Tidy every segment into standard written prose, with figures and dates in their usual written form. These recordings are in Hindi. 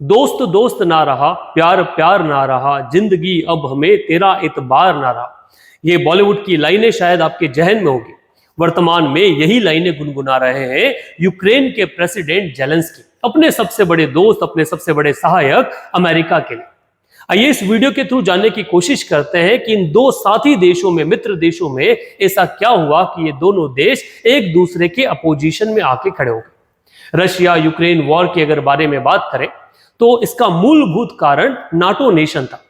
दोस्त दोस्त ना रहा, प्यार प्यार ना रहा, जिंदगी अब हमें तेरा इतबार ना रहा। ये बॉलीवुड की लाइनें शायद आपके जहन में होगी। वर्तमान में यही लाइनें गुनगुना रहे हैं यूक्रेन के प्रेसिडेंट जेलेंस्की, अपने सबसे बड़े दोस्त, अपने सबसे बड़े सहायक अमेरिका के लिए। आइए इस वीडियो के थ्रू जानने की कोशिश करते हैं कि इन दो साथी देशों में, मित्र देशों में ऐसा क्या हुआ कि ये दोनों देश एक दूसरे के अपोजिशन में आके खड़े हो गए। रशिया यूक्रेन वॉर के अगर बारे में बात करें तो इसका मूलभूत कारण नाटो नेशन था।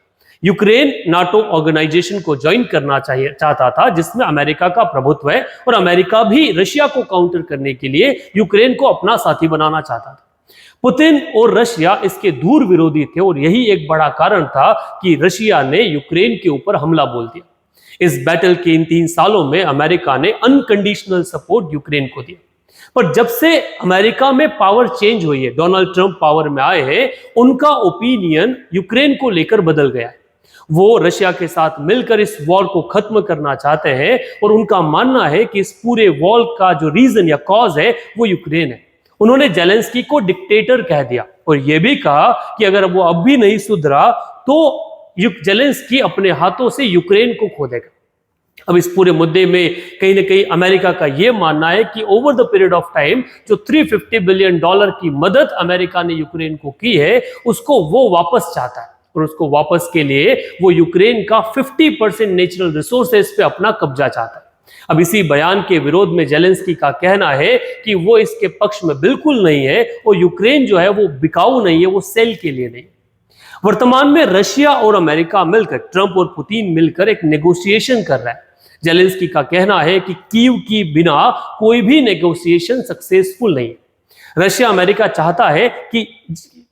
यूक्रेन नाटो ऑर्गेनाइजेशन को ज्वाइन करना चाहता था, जिसमें अमेरिका का प्रभुत्व है, और अमेरिका भी रशिया को काउंटर करने के लिए यूक्रेन को अपना साथी बनाना चाहता था। पुतिन और रशिया इसके दूर विरोधी थे, और यही एक बड़ा कारण था कि रशिया ने यूक्रेन के ऊपर हमला बोल दिया। इस बैटल के इन 3 सालों में अमेरिका ने अनकंडीशनल सपोर्ट यूक्रेन को दिया। पर जब से अमेरिका में पावर चेंज हुई है, डोनाल्ड ट्रंप पावर में आए हैं, उनका ओपिनियन यूक्रेन को लेकर बदल गया है। वो रशिया के साथ मिलकर इस वॉर को खत्म करना चाहते हैं, और उनका मानना है कि इस पूरे वॉर का जो रीजन या कॉज है वो यूक्रेन है। उन्होंने जेलेंस्की को डिक्टेटर कह दिया, और यह भी कहा कि अगर वो अब भी नहीं सुधरा तो जेलेंस्की अपने हाथों से यूक्रेन को खो देगा। अब इस पूरे मुद्दे में कहीं ना कहीं अमेरिका का यह मानना है कि over the period of time जो $350 बिलियन की मदद अमेरिका ने यूक्रेन को की है, उसको वो वापस चाहता है, और उसको वापस के लिए वो यूक्रेन का 50% नेचुरल रिसोर्सेस पे अपना कब्जा चाहता है। अब इसी बयान के विरोध में जेलेंस्की का कहना है कि वो इसके पक्ष में बिल्कुल नहीं है, और यूक्रेन जो है वो बिकाऊ नहीं है, वो सेल के लिए नहीं। वर्तमान में रशिया और अमेरिका मिलकर, ट्रंप और पुतिन मिलकर एक नेगोशिएशन कर रहा है। जेलेंस्की का कहना है कि कीव की बिना कोई भी नेगोशिएशन सक्सेसफुल नहीं है। रशिया अमेरिका चाहता है कि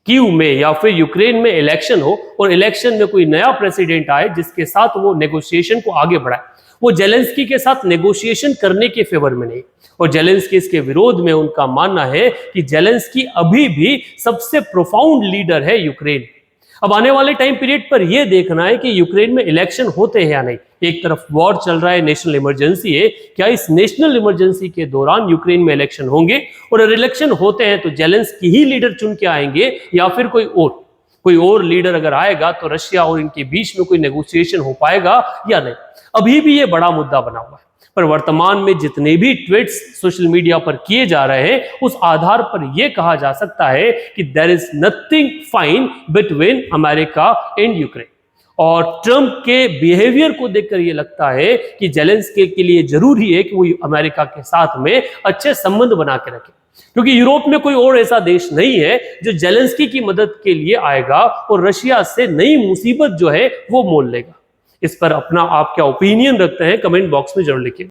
कीव में या फिर यूक्रेन में इलेक्शन हो, और इलेक्शन में कोई नया प्रेसिडेंट आए जिसके साथ वो नेगोशिएशन को आगे बढ़ाए। वो जेलेंस्की के साथ नेगोशिएशन करने के फेवर में नहीं, और जेलेंस्की इसके विरोध में। उनका मानना है कि जेलेंस्की अभी भी सबसे प्रोफाउंड लीडर है यूक्रेन। अब आने वाले टाइम पीरियड पर यह देखना है कि यूक्रेन में इलेक्शन होते हैं या नहीं। एक तरफ वॉर चल रहा है, नेशनल इमरजेंसी है, क्या इस नेशनल इमरजेंसी के दौरान यूक्रेन में इलेक्शन होंगे, और अगर इलेक्शन होते हैं तो जेलेंस्की ही लीडर चुन के आएंगे, या फिर कोई और लीडर अगर आएगा तो रशिया और इनके बीच में कोई नेगोशिएशन हो पाएगा या नहीं। अभी भी ये बड़ा मुद्दा बना हुआ है। पर वर्तमान में जितने भी ट्वीट्स सोशल मीडिया पर किए जा रहे हैं, उस आधार पर यह कहा जा सकता है कि there is nothing fine between America and Ukraine. और ट्रंप के बिहेवियर को देखकर यह लगता है कि जेलेंस्की के लिए जरूरी है कि वो अमेरिका के साथ में अच्छे संबंध बना के रखे, क्योंकि यूरोप में कोई और ऐसा देश नहीं है जो जेलेंस्की की मदद के लिए आएगा और रशिया से नई मुसीबत जो है वो मोल लेगा। इस पर अपना आप क्या ओपिनियन रखते हैं, कमेंट बॉक्स में जरूर लिखिए।